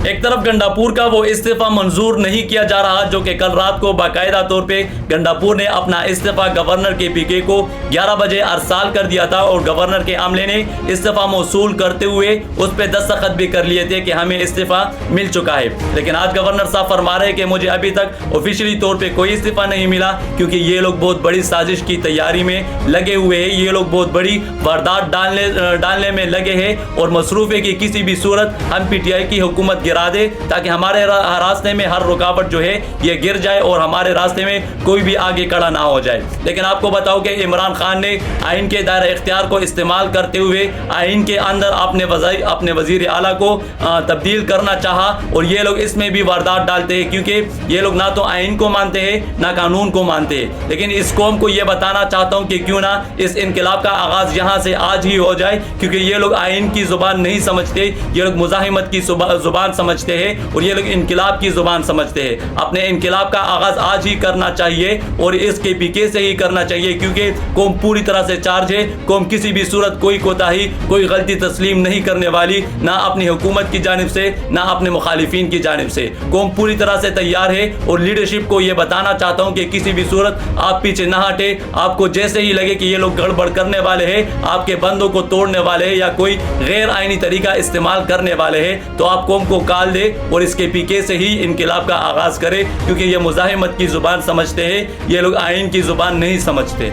ایک طرف گنڈاپور کا وہ استعفی منظور نہیں کیا جا رہا جو کہ کل رات کو باقاعدہ طور پہ گنڈاپور نے اپنا استعفی گورنر کے پی کے کو 11 بجے ارسال کر دیا تھا اور گورنر کے عملے نے استعفی موصول کرتے ہوئے اس پہ دستخط بھی کر لیے تھے کہ ہمیں استعفی مل چکا ہے. لیکن آج گورنر صاحب فرما رہے کہ مجھے ابھی تک آفیشلی طور پہ کوئی استعفی نہیں ملا کیونکہ یہ لوگ بہت بڑی سازش کی تیاری میں لگے ہوئے ہیں. یہ لوگ بہت بڑی واردات ڈالنے میں لگے ہیں اور مصروف ہے کہ کسی بھی صورت ہم پی ٹی آئی کی حکومت گرا دے تاکہ ہمارے راستے میں ہر رکاوٹ جو ہے یہ گر جائے اور ہمارے راستے میں کوئی بھی آگے کھڑا نہ ہو جائے. لیکن آپ کو بتاؤ کہ عمران خان نے آئین کے دائرہ اختیار کو استعمال کرتے ہوئے آئین کے اندر اپنے وزیر اعلیٰ کو تبدیل کرنا چاہا اور یہ لوگ اس میں بھی واردات ڈالتے ہیں کیونکہ یہ لوگ نہ تو آئین کو مانتے ہیں نہ قانون کو مانتے ہیں. لیکن اس قوم کو یہ بتانا چاہتا ہوں کہ کیوں نہ اس انقلاب کا آغاز یہاں سے آج ہی ہو جائے کیونکہ یہ لوگ آئین کی زبان نہیں سمجھتے, یہ لوگ مزاحمت کی زبان سمجھتے ہیں اور یہ لوگ انقلاب کی زبان سمجھتے ہیں. اپنے انقلاب کا آغاز آج ہی کرنا چاہیے اور اس کے پی کے سے ہی کرنا چاہیے کیونکہ قوم پوری طرح سے چارج ہے. قوم کسی بھی صورت کوئی کوتاہی کوئی غلطی تسلیم نہیں کرنے والی, نہ اپنی حکومت کی جانب سے نہ اپنے مخالفین کی جانب سے. قوم پوری طرح سے تیار ہے اور لیڈرشپ کو یہ بتانا چاہتا ہوں کہ کسی بھی صورت آپ پیچھے نہ ہٹے. آپ کو جیسے ہی لگے کہ یہ لوگ گڑبڑ کرنے والے ہیں, آپ کے بندوں کو توڑنے والے ہیں یا کوئی غیر آئینی طریقہ استعمال کرنے والے ہیں تو آپ قوم کو کال دے اور اس کے پی کے سے ہی انقلاب کا آغاز کرے کیونکہ یہ مزاحمت کی زبان سمجھتے ہیں, یہ لوگ آئین کی زبان نہیں سمجھتے.